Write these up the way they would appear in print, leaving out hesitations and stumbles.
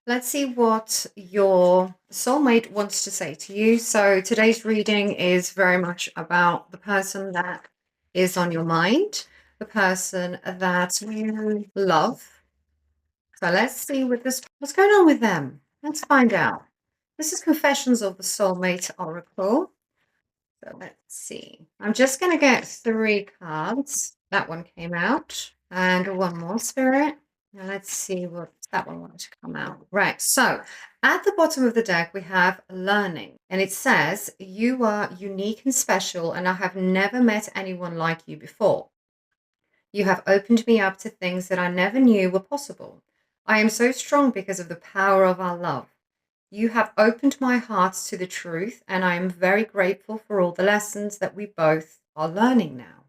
Let's see what your soulmate wants to say to you. So today's reading is very much about the person that is on your mind, the person that you love. So let's see what's going on with them. Let's find out. This is Confessions of the Soulmate Oracle. So let's see. I'm just going to get 3 cards. That one came out. And one more, Spirit. Now let's see what that one wanted to come out. Right. So at the bottom of the deck, we have learning. And it says, you are unique and special, and I have never met anyone like you before. You have opened me up to things that I never knew were possible. I am so strong because of the power of our love. You have opened my heart to the truth, and I am very grateful for all the lessons that we both are learning now.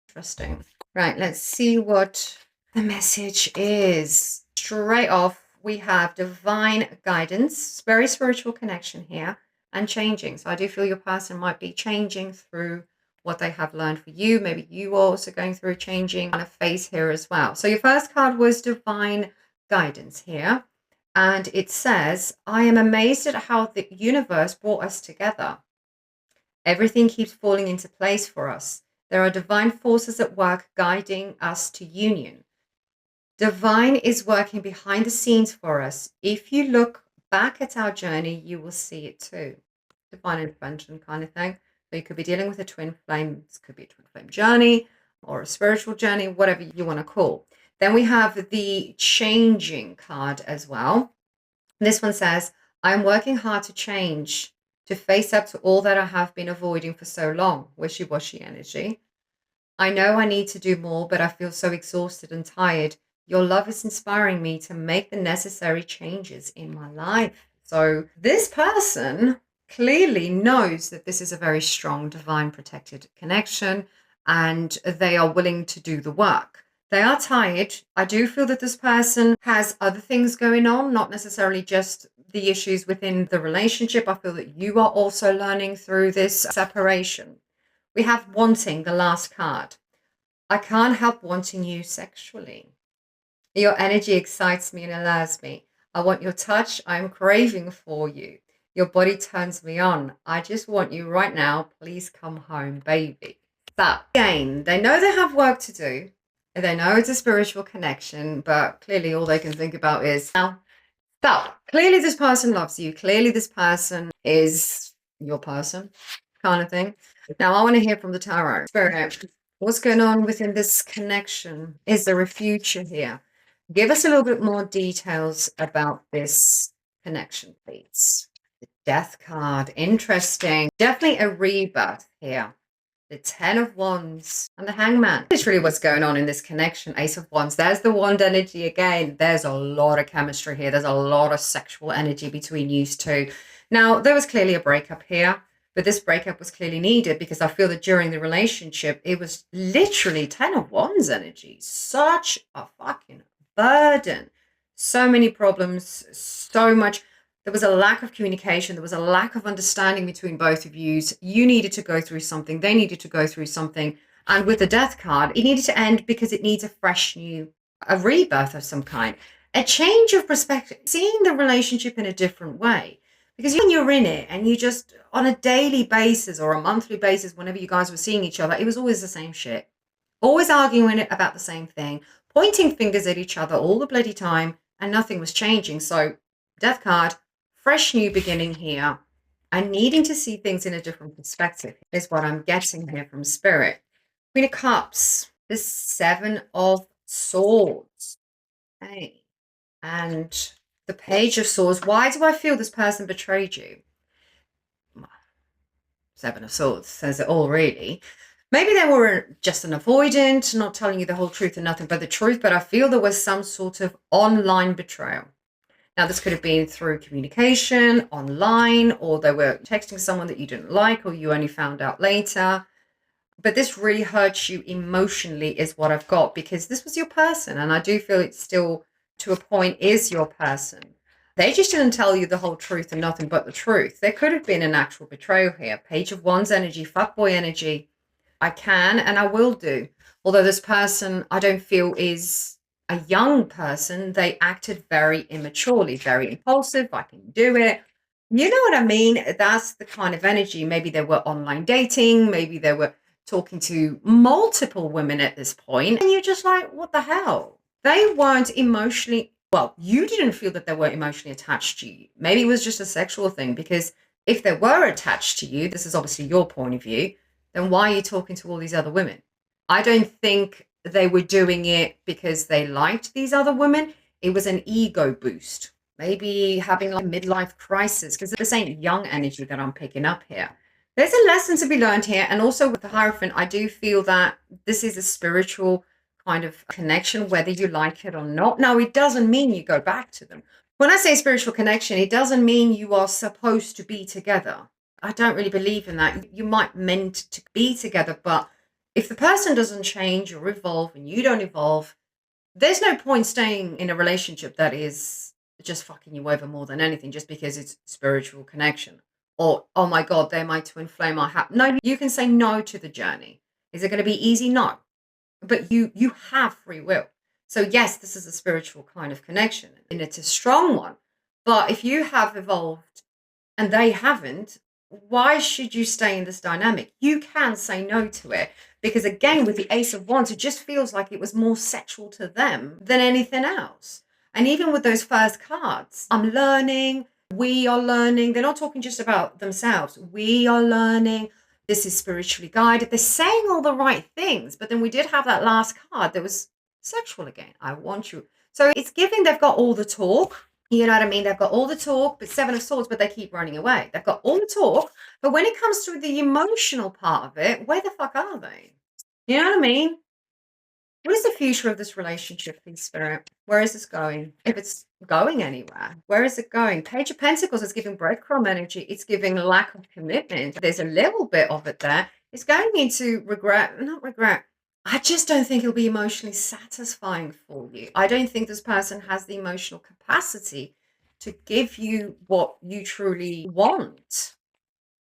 Interesting. Right, let's see what the message is. Straight off, we have divine guidance, very spiritual connection here, and changing. So I do feel your person might be changing through what they have learned for you. Maybe you are also going through a changing kind of phase here as well. So your first card was divine guidance here. And it says, I am amazed at how the universe brought us together. Everything keeps falling into place for us. There are divine forces at work guiding us to union. Divine is working behind the scenes for us. If you look back at our journey, you will see it too. Divine intervention kind of thing. So you could be dealing with a twin flame. This could be a twin flame journey or a spiritual journey, whatever you want to call. Then we have the changing card as well. This one says, I'm working hard to change, to face up to all that I have been avoiding for so long. Wishy-washy energy. I know I need to do more, but I feel so exhausted and tired. Your love is inspiring me to make the necessary changes in my life. So this person clearly knows that this is a very strong, divine protected connection, and they are willing to do the work. They are tired. I do feel that this person has other things going on, not necessarily just the issues within the relationship. I feel that you are also learning through this separation. We have wanting, the last card. I can't help wanting you sexually. Your energy excites me and allows me. I want your touch. I'm craving for you. Your body turns me on. I just want you right now. Please come home, baby. So again, they know they have work to do. They know it's a spiritual connection, but clearly all they can think about is now. So clearly this person loves you. Clearly this person is your person, kind of thing. Now I want to hear from the tarot. Spirit, what's going on within this connection? Is there a future here? Give us a little bit more details about this connection, please. The Death card, interesting. Definitely a rebirth here. The 10 of Wands and the Hangman. That's really what's going on in this connection. Ace of Wands. There's the wand energy again. There's a lot of chemistry here. There's a lot of sexual energy between you two. Now, there was clearly a breakup here, but this breakup was clearly needed because I feel that during the relationship, it was literally 10 of Wands energy. Such a fucking burden. So many problems, so much. There was a lack of communication. There was a lack of understanding between both of you. You needed to go through something. They needed to go through something. And with the Death card, it needed to end because it needs a fresh new, a rebirth of some kind, a change of perspective, seeing the relationship in a different way. Because when you're in it and you just, on a daily basis or a monthly basis, whenever you guys were seeing each other, it was always the same shit. Always arguing about the same thing, pointing fingers at each other all the bloody time, and nothing was changing. So, Death card, fresh new beginning here, and needing to see things in a different perspective is what I'm getting here from Spirit. Queen of Cups, the 7 of Swords. Okay. And the Page of Swords. Why do I feel this person betrayed you? 7 of Swords says it all, really. Maybe they were just an avoidant, not telling you the whole truth and nothing but the truth, but I feel there was some sort of online betrayal. Now, this could have been through communication, online, or they were texting someone that you didn't like, or you only found out later. But this really hurts you emotionally is what I've got, because this was your person. And I do feel it still, to a point, is your person. They just didn't tell you the whole truth and nothing but the truth. There could have been an actual betrayal here. Page of Wands energy, fuckboy energy. I can and I will do. Although this person, I don't feel is a young person, they acted very immaturely, very impulsive. I can do it. You know what I mean? That's the kind of energy. Maybe they were online dating, maybe they were talking to multiple women at this point, and you're just like, what the hell? They weren't emotionally, well, you didn't feel that they were emotionally attached to you. Maybe it was just a sexual thing, because if they were attached to you, this is obviously your point of view, then why are you talking to all these other women? I don't think they were doing it because they liked these other women. It was an ego boost. Maybe having like a midlife crisis, because this ain't young energy that I'm picking up here. There's a lesson to be learned here. And also with the Hierophant, I do feel that this is a spiritual kind of connection, whether you like it or not. Now, it doesn't mean you go back to them. When I say spiritual connection, it doesn't mean you are supposed to be together. I don't really believe in that. You might meant to be together, but if the person doesn't change or evolve and you don't evolve, there's no point staying in a relationship that is just fucking you over more than anything, just because it's spiritual connection. Or, oh my God, they're my twin flame. No, you can say no to the journey. Is it going to be easy? No. But you have free will. So yes, this is a spiritual kind of connection and it's a strong one. But if you have evolved and they haven't, why should you stay in this dynamic? You can say no to it, because again, with the Ace of Wands, it just feels like it was more sexual to them than anything else. And even with those first cards, I'm learning, we are learning. They're not talking just about themselves. We are learning. This is spiritually guided. They're saying all the right things. But then we did have that last card that was sexual again. I want you. So it's giving they've got all the talk. You know what I mean? They've got all the talk, but Seven of Swords, but they keep running away. They've got all the talk, but when it comes to the emotional part of it, where the fuck are they? You know what I mean? What is the future of this relationship, please, Spirit? Where is this going? If it's going anywhere, where is it going? Page of Pentacles is giving breadcrumb energy. It's giving lack of commitment. There's a little bit of it there. It's going into regret, not regret. I just don't think it'll be emotionally satisfying for you. I don't think this person has the emotional capacity to give you what you truly want.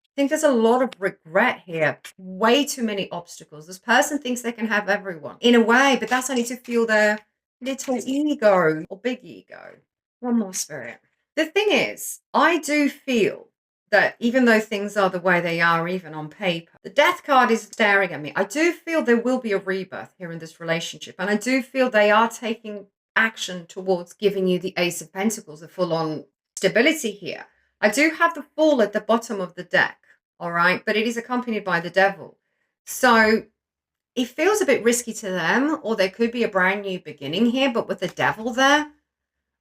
I think there's a lot of regret here. Way too many obstacles. This person thinks they can have everyone in a way, but that's only to fuel their little ego or big ego. One more, Spirit. The thing is, I do feel that even though things are the way they are, even on paper, the Death card is staring at me. I do feel there will be a rebirth here in this relationship. And I do feel they are taking action towards giving you the Ace of Pentacles, a full-on stability here. I do have the Fool at the bottom of the deck. All right, but it is accompanied by the Devil. So it feels a bit risky to them, or there could be a brand new beginning here, but with the Devil there,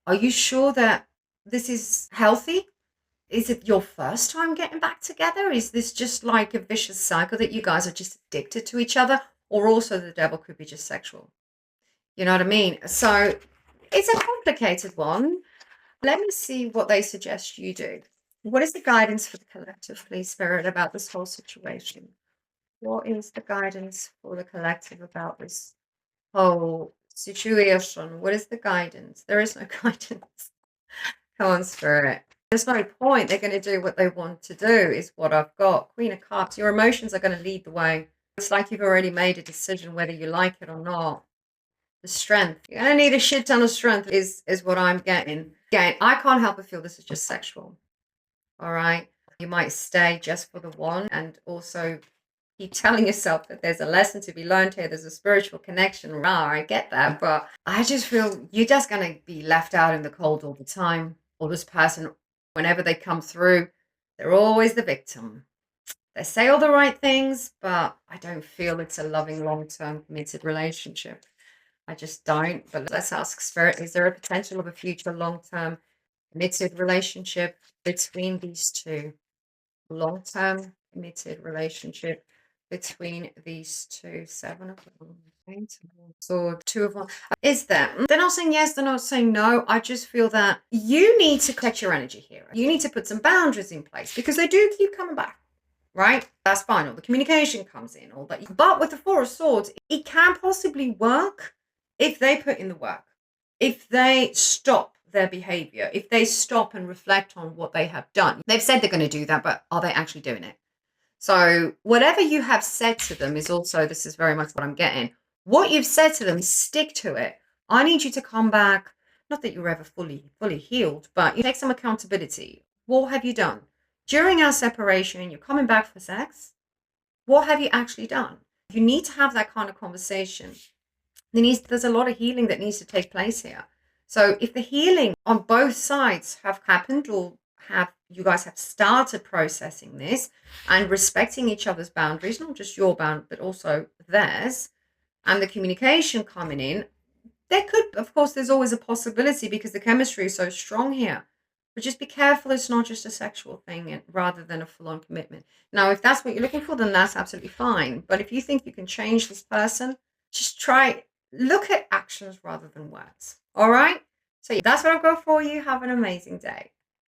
are you sure that this is healthy? Is it your first time getting back together? Is this just like a vicious cycle that you guys are just addicted to each other? Or also the Devil could be just sexual. You know what I mean? So it's a complicated one. Let me see what they suggest you do. What is the guidance for the collective, please, Spirit, about this whole situation? What is the guidance for the collective about this whole situation? What is the guidance? There is no guidance. Come on, Spirit. There's no point. They're going to do what they want to do, is what I've got. Queen of Cups. Your emotions are going to lead the way. It's like you've already made a decision whether you like it or not. The strength. You're going to need a shit ton of strength is what I'm getting. Again, I can't help but feel this is just sexual. All right. You might stay just for the one, and also keep telling yourself that there's a lesson to be learned here. There's a spiritual connection. Rah, I get that. But I just feel you're just going to be left out in the cold all the time. Or this person, whenever they come through, they're always the victim. They say all the right things, but I don't feel it's a loving, long-term committed relationship. I just don't. But let's ask Spirit, is there a potential of a future long-term committed relationship between these two? Long-term committed relationship between these two. Seven of Wands, or Two of Wands. Is there? They're not saying yes, they're not saying no. I just feel that you need to protect your energy here. You need to put some boundaries in place, because they do keep coming back. Right? That's fine. All the communication comes in, all that. But with the Four of Swords, it can possibly work if they put in the work. If they stop their behavior, if they stop and reflect on what they have done. They've said they're going to do that, but are they actually doing it? So whatever you have said to them is also, this is very much what I'm getting. What you've said to them, stick to it. I need you to come back. Not that you're ever fully healed, but you take some accountability. What have you done? During our separation, you're coming back for sex. What have you actually done? You need to have that kind of conversation. There's a lot of healing that needs to take place here. So if the healing on both sides have happened, or have you guys have started processing this and respecting each other's boundaries, not just your bound, but also theirs, and the communication coming in, there could, of course, there's always a possibility because the chemistry is so strong here. But just be careful it's not just a sexual thing rather than a full-on commitment. Now, if that's what you're looking for, then that's absolutely fine. But if you think you can change this person, just try, look at actions rather than words. All right? So yeah, that's what I've got for you. Have an amazing day.